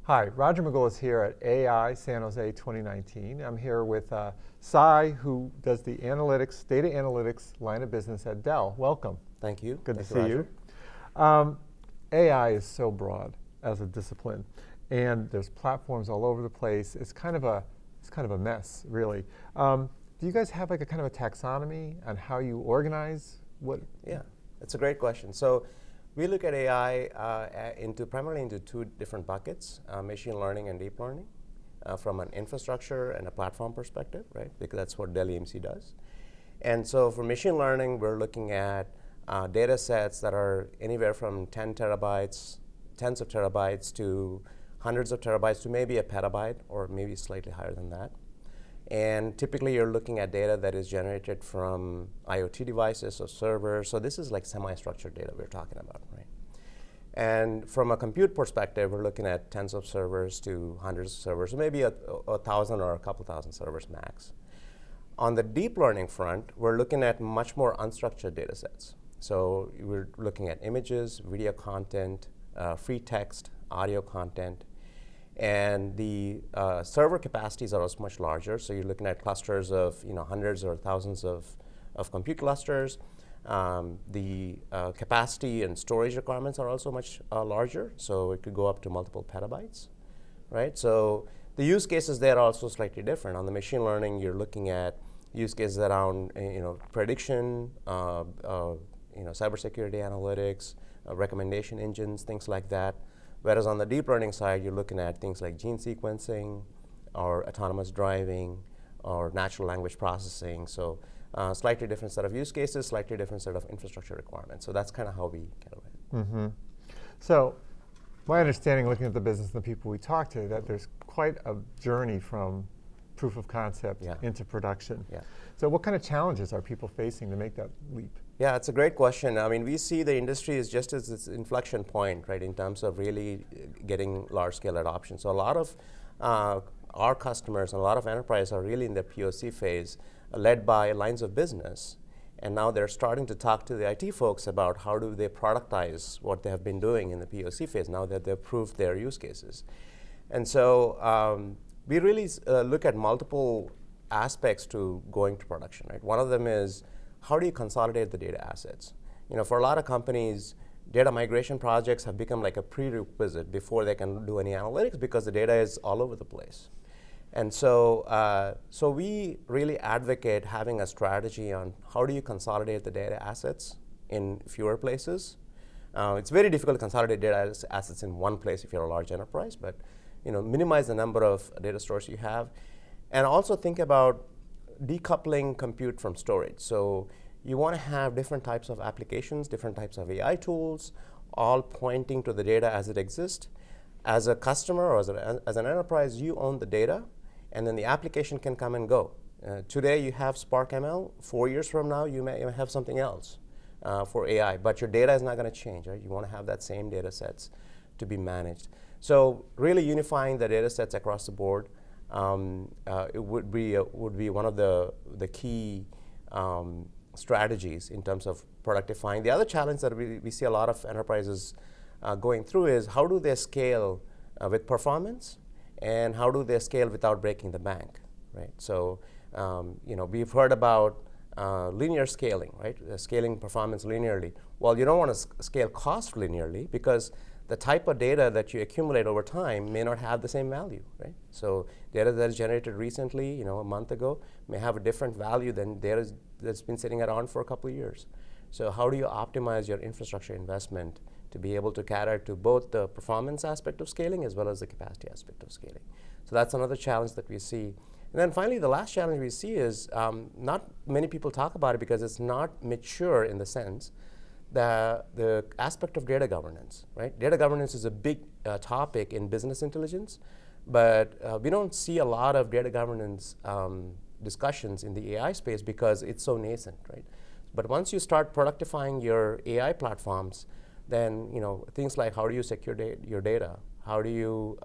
Hi, Roger McGull is here at AI San Jose 2019. I'm here with Sai, who does the data analytics line of business at Dell. Welcome. Thank you. Good Thank to see you. AI is so broad as a discipline, and there's platforms all over the place. It's kind of a mess, really. Do you guys have like a kind of a taxonomy on how you organize what? Yeah, it's a great question. So we look at AI primarily into two different buckets, machine learning and deep learning, from an infrastructure and a platform perspective, right? Because that's what Dell EMC does. And so for machine learning, we're looking at data sets that are anywhere from 10 terabytes, tens of terabytes, to hundreds of terabytes, to maybe a petabyte, or maybe slightly higher than that. And typically, you're looking at data that is generated from IoT devices or servers. So this is like semi-structured data we're talking about, right? And from a compute perspective, we're looking at tens of servers to hundreds of servers, so maybe a thousand or a couple thousand servers max. On the deep learning front, we're looking at much more unstructured data sets. So we're looking at images, video content, free text, audio content. And the server capacities are also much larger. So you're looking at clusters of hundreds or thousands of compute clusters. The capacity and storage requirements are also much larger. So it could go up to multiple petabytes, right? So the use cases there are also slightly different. On the machine learning, you're looking at use cases around prediction, cybersecurity analytics, recommendation engines, things like that. Whereas on the deep learning side, you're looking at things like gene sequencing, or autonomous driving, or natural language processing. So slightly different set of use cases, slightly different set of infrastructure requirements. So that's kind of how we get away. Mm-hmm. So my understanding, looking at the business and the people we talk to, that there's quite a journey from proof of concept into production. Yeah. So what kind of challenges are people facing to make that leap? Yeah, it's a great question. I mean, we see the industry is just as its inflection point, right, in terms of really getting large-scale adoption. So a lot of our customers and a lot of enterprise are really in their PoC phase, led by lines of business. And now they're starting to talk to the IT folks about how do they productize what they have been doing in the PoC phase now that they've proved their use cases. And so we really look at multiple aspects to going to production, right? One of them is, how do you consolidate the data assets? For a lot of companies, data migration projects have become like a prerequisite before they can do any analytics because the data is all over the place. And so, so we really advocate having a strategy on how do you consolidate the data assets in fewer places. It's very difficult to consolidate data assets in one place if you're a large enterprise, but minimize the number of data stores you have. And also think about decoupling compute from storage. So you want to have different types of applications, different types of AI tools, all pointing to the data as it exists. As a customer or as an enterprise, you own the data, and then the application can come and go. Today you have Spark ML. 4 years from now, you may have something else for AI, but your data is not going to change, right? You want to have that same data sets to be managed. So really unifying the data sets across the board it would be one of the key strategies in terms of productifying. The other challenge that we see a lot of enterprises going through is how do they scale with performance, and how do they scale without breaking the bank, right? So we've heard about linear scaling, right? Scaling performance linearly. Well, you don't want to scale cost linearly because the type of data that you accumulate over time may not have the same value, right? So data that is generated recently, a month ago, may have a different value than data that's been sitting around for a couple of years. So how do you optimize your infrastructure investment to be able to cater to both the performance aspect of scaling as well as the capacity aspect of scaling? So that's another challenge that we see. And then finally, the last challenge we see is not many people talk about it because it's not mature in the sense the aspect of data governance, right? Data governance is a big topic in business intelligence, but we don't see a lot of data governance discussions in the AI space because it's so nascent, right? But once you start productifying your AI platforms, then things like how do you secure your data? How do you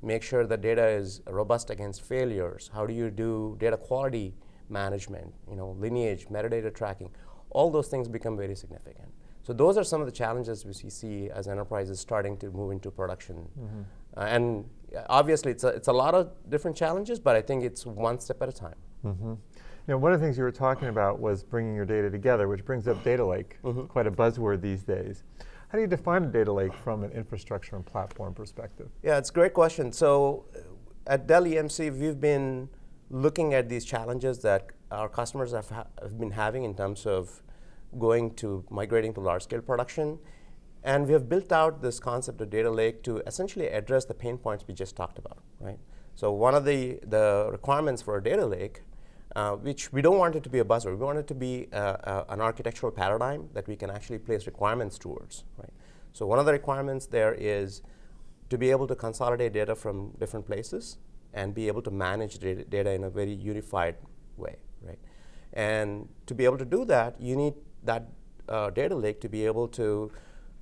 make sure the data is robust against failures? How do you do data quality management, lineage, metadata tracking? All those things become very significant. So those are some of the challenges which we see as enterprises starting to move into production. And obviously, it's a lot of different challenges, but I think it's one step at a time. One of the things you were talking about was bringing your data together, which brings up data lake, quite a buzzword these days. How do you define a data lake from an infrastructure and platform perspective? Yeah, it's a great question. So at Dell EMC, we've been looking at these challenges that our customers have been having in terms of migrating to large-scale production. And we have built out this concept of data lake to essentially address the pain points we just talked about, right? So one of the requirements for a data lake, which we don't want it to be a buzzword, we want it to be an architectural paradigm that we can actually place requirements towards, right? So one of the requirements there is to be able to consolidate data from different places and be able to manage data in a very unified way, right? And to be able to do that, you need that data lake to be able to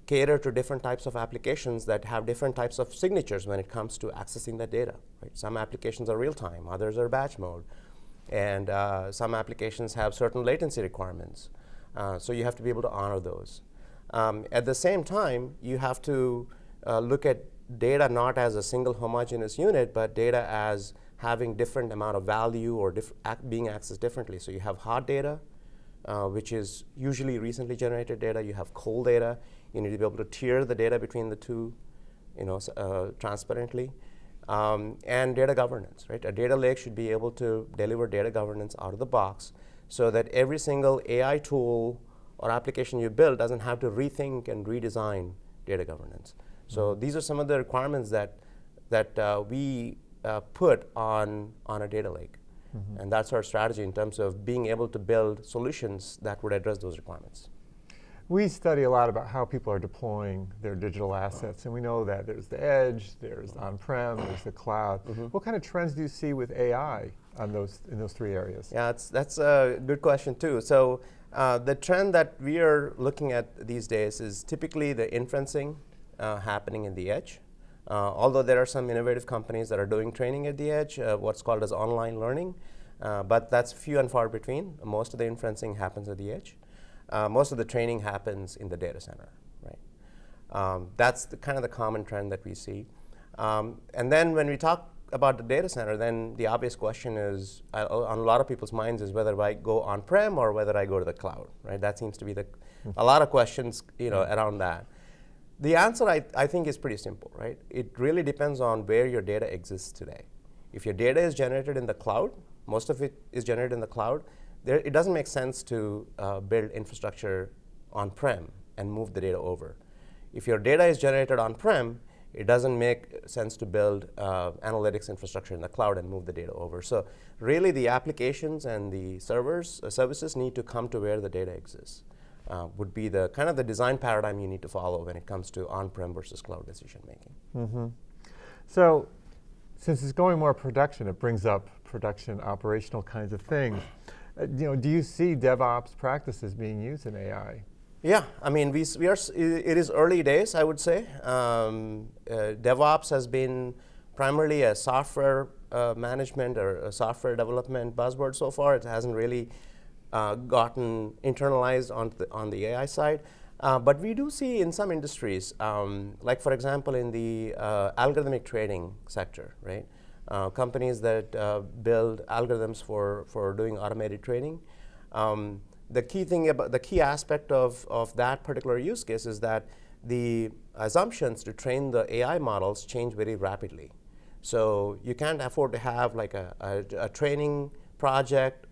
cater to different types of applications that have different types of signatures when it comes to accessing that data, right? Some applications are real-time, others are batch mode, and some applications have certain latency requirements. So you have to be able to honor those. At the same time, you have to look at data not as a single homogeneous unit, but data as having different amount of value or being accessed differently. So you have hot data, which is usually recently generated data. You have cold data. You need to be able to tier the data between the two, transparently. And data governance, right? A data lake should be able to deliver data governance out of the box so that every single AI tool or application you build doesn't have to rethink and redesign data governance. So these are some of the requirements that we put on a data lake. And that's our strategy in terms of being able to build solutions that would address those requirements. We study a lot about how people are deploying their digital assets, and we know that there's the edge, there's on-prem, there's the cloud. What kind of trends do you see with AI in those three areas? Yeah, that's a good question too. So the trend that we are looking at these days is typically the inferencing happening in the edge. Although there are some innovative companies that are doing training at the edge, what's called as online learning, but that's few and far between. Most of the inferencing happens at the edge. Most of the training happens in the data center, right? That's kind of the common trend that we see. And then when we talk about the data center, then the obvious question is, on a lot of people's minds, is whether I go on-prem or whether I go to the cloud, right? That seems to be a lot of questions, around that. The answer, I think, is pretty simple, right? It really depends on where your data exists today. If your data is generated in the cloud, most of it is generated in the cloud, it doesn't make sense to build infrastructure on-prem and move the data over. If your data is generated on-prem, it doesn't make sense to build analytics infrastructure in the cloud and move the data over. So really, the applications and the services need to come to where the data exists. Would be the kind of the design paradigm you need to follow when it comes to on-prem versus cloud decision making. So, since it's going more production, it brings up production operational kinds of things. Do you see DevOps practices being used in AI? Yeah, I mean, it is early days, I would say. DevOps has been primarily a software management or a software development buzzword so far. It hasn't really gotten internalized on the AI side. But we do see in some industries, like for example in the algorithmic trading sector, right? Companies that build algorithms for doing automated trading. The key aspect of that particular use case is that the assumptions to train the AI models change very rapidly. So you can't afford to have like a training project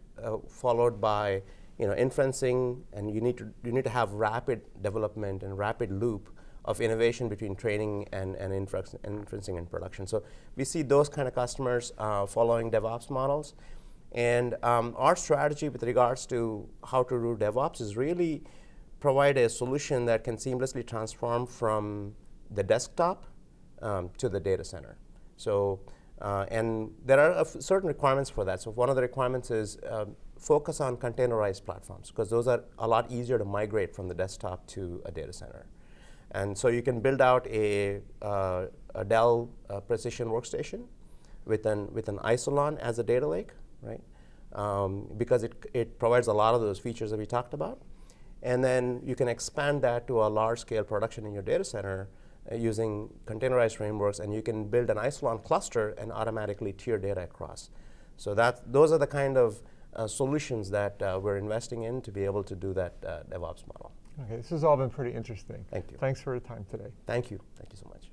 followed by inferencing, and you need to have rapid development and rapid loop of innovation between training and inferencing in production. So we see those kind of customers following DevOps models. And our strategy with regards to how to do DevOps is really provide a solution that can seamlessly transform from the desktop to the data center. So, and there are certain requirements for that. So one of the requirements is focus on containerized platforms, because those are a lot easier to migrate from the desktop to a data center. And so you can build out a Dell Precision workstation with an Isilon as a data lake, right? Because it provides a lot of those features that we talked about. and then you can expand that to a large-scale production in your data center using containerized frameworks, and you can build an Isilon cluster and automatically tier data across. So those are the kind of solutions that we're investing in to be able to do that DevOps model. Okay, this has all been pretty interesting. Thank you. Thanks for your time today. Thank you. Thank you so much.